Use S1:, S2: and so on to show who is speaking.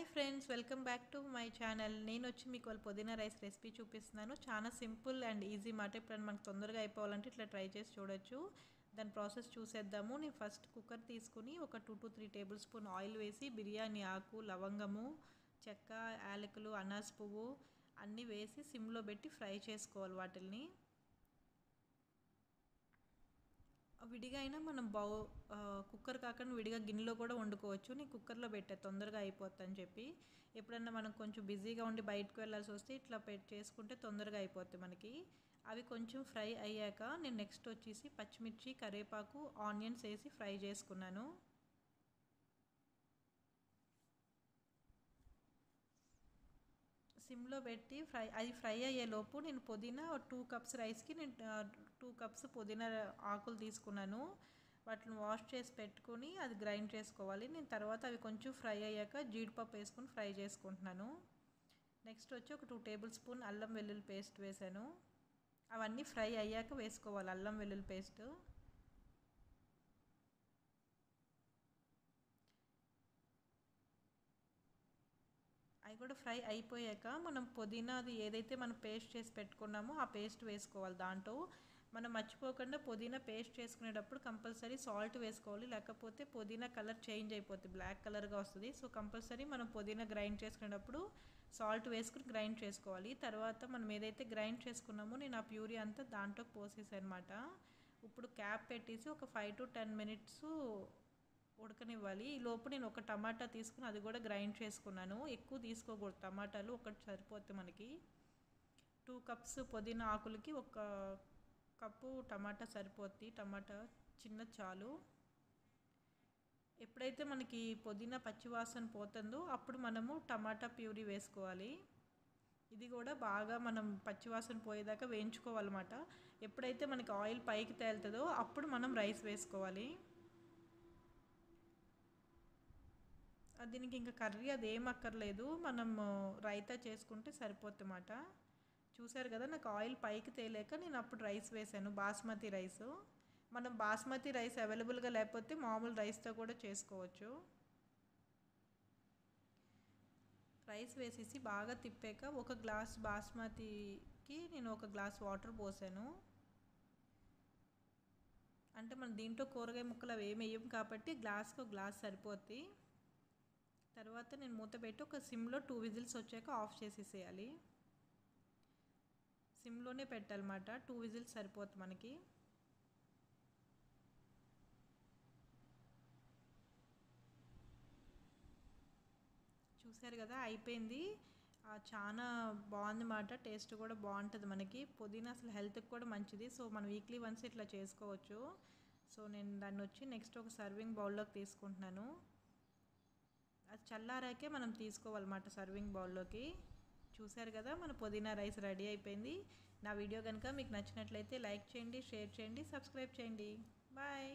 S1: Hi friends, welcome back to my channel. నేను వచ్చి మీకు వాళ్ళ పుదీనా రైస్ రెసిపీ చూపిస్తున్నాను. చాలా సింపుల్ అండ్ ఈజీ మాట. ఇప్పుడు మనకు తొందరగా అయిపోవాలంటే ఇట్లా ట్రై చేసి చూడొచ్చు. దాని ప్రాసెస్ చూసేద్దాము. నేను ఫస్ట్ కుక్కర్ తీసుకుని ఒక 2 to 3 టేబుల్ స్పూన్ ఆయిల్ వేసి బిర్యానీ ఆకు, లవంగము, చెక్క, యాలకులు, అనాస్ పువ్వు అన్నీ వేసి సిమ్లో పెట్టి ఫ్రై చేసుకోవాలి. వాటిల్ని విడిగా అయినా మనం కుక్కర్ కాకుండా విడిగా గిన్నెలో కూడా వండుకోవచ్చు. నేను కుక్కర్లో పెట్టే తొందరగా అయిపోతుందని చెప్పి. ఎప్పుడన్నా మనం కొంచెం బిజీగా ఉండి బయటకు వెళ్ళాల్సి వస్తే ఇట్లా చేసుకుంటే తొందరగా అయిపోతుంది మనకి. అవి కొంచెం ఫ్రై అయ్యాక నేను నెక్స్ట్ వచ్చేసి పచ్చిమిర్చి, కరివేపాకు, ఆనియన్స్ వేసి ఫ్రై చేసుకున్నాను. సిమ్లో పెట్టి ఫ్రై అయ్యేలోపు నేను పుదీనా 2 కప్స్ రైస్కి నేను 2 కప్స్ పుదీనా ఆకులు తీసుకున్నాను. వాటిని వాష్ చేసి పెట్టుకుని అది గ్రైండ్ చేసుకోవాలి. నేను తర్వాత అవి కొంచెం ఫ్రై అయ్యాక జీడిపప్పు వేసుకొని ఫ్రై చేసుకుంటున్నాను. నెక్స్ట్ వచ్చి ఒక 2 టేబుల్ స్పూన్ అల్లం వెల్లుల్లి పేస్ట్ వేసాను. అవన్నీ ఫ్రై అయ్యాక వేసుకోవాలి అల్లం వెల్లుల్లి పేస్ట్. అవి కూడా ఫ్రై అయిపోయాక మనం పుదీనాది ఏదైతే మనం పేస్ట్ చేసి పెట్టుకున్నామో ఆ పేస్ట్ వేసుకోవాలి. దాంట్లో మనం మర్చిపోకుండా పుదీనా పేస్ట్ చేసుకునేటప్పుడు కంపల్సరీ సాల్ట్ వేసుకోవాలి. లేకపోతే పుదీనా కలర్ చేంజ్ అయిపోతుంది, బ్లాక్ కలర్గా వస్తుంది. సో కంపల్సరీ మనం పుదీనా గ్రైండ్ చేసుకునేటప్పుడు సాల్ట్ వేసుకుని గ్రైండ్ చేసుకోవాలి. తర్వాత మనం ఏదైతే గ్రైండ్ చేసుకున్నామో నేను ఆ ప్యూరీ అంతా దాంట్లో పోసేసాను అనమాట. ఇప్పుడు క్యాప్ పెట్టేసి ఒక 5 to 10 minutes ఉడకనివ్వాలి. ఈ లోపు నేను ఒక టమాటా తీసుకుని అది కూడా గ్రైండ్ చేసుకున్నాను. ఎక్కువ తీసుకోకూడదు టమాటాలు, ఒకటి సరిపోతుంది మనకి. 2 కప్స్ పుదీనా ఆకులకి 1 కప్పు టమాటా సరిపోద్ది. టమాటా చిన్న చాలు. ఎప్పుడైతే మనకి పుదీనా పచ్చివాసన పోతుందో అప్పుడు మనము టమాటా ప్యూరీ వేసుకోవాలి. ఇది కూడా బాగా మనం పచ్చివాసన పోయేదాకా వేయించుకోవాలన్నమాట. ఎప్పుడైతే మనకి ఆయిల్ పైకి తేలుతుందో అప్పుడు మనం రైస్ వేసుకోవాలి. దీనికి ఇంకా కర్రీ అది ఏం అక్కర్లేదు, మనం రైతా చేసుకుంటే సరిపోతుందన్నమాట. చూసారు కదా, నాకు ఆయిల్ పైకి తేలేక నేను అప్పుడు రైస్ వేసాను, బాస్మతి రైస్. మనం బాస్మతి రైస్ అవైలబుల్గా లేకపోతే మామూలు రైస్తో కూడా చేసుకోవచ్చు. రైస్ వేసేసి బాగా తిప్పాక ఒక గ్లాస్ బాస్మతికి నేను 1 గ్లాస్ వాటర్ పోసాను. అంటే మనం దీంట్లో కూరగాయ ముక్కలు అవి ఏమి వేయం కాబట్టి గ్లాస్కి 1 గ్లాస్ సరిపోద్ది. తర్వాత నేను మూత పెట్టి ఒక సిమ్లో 2 విజిల్స్ వచ్చాక ఆఫ్ చేసేసేయాలి. సిమ్లోనే పెట్టాలన్నమాట. 2 విజిల్స్ సరిపోతుంది మనకి. చూసారు కదా, అయిపోయింది. చాలా బాగుందన్నమాట. టేస్ట్ కూడా బాగుంటుంది మనకి. పుదీనా అసలు హెల్త్కి కూడా మంచిది. సో మనం వీక్లీ వన్స్ ఇట్లా చేసుకోవచ్చు. సో నేను దాన్ని వచ్చి నెక్స్ట్ ఒక సర్వింగ్ బౌల్లోకి తీసుకుంటున్నాను. అది చల్లారాకే మనం తీసుకోవాలన్నమాట సర్వింగ్ బౌల్లోకి. చూసారు కదా, మన పుదీనా రైస్ రెడీ అయిపోయింది. నా వీడియో కనుక మీకు నచ్చినట్లయితే లైక్ చేయండి, షేర్ చేయండి, సబ్స్క్రైబ్ చేయండి. బాయ్.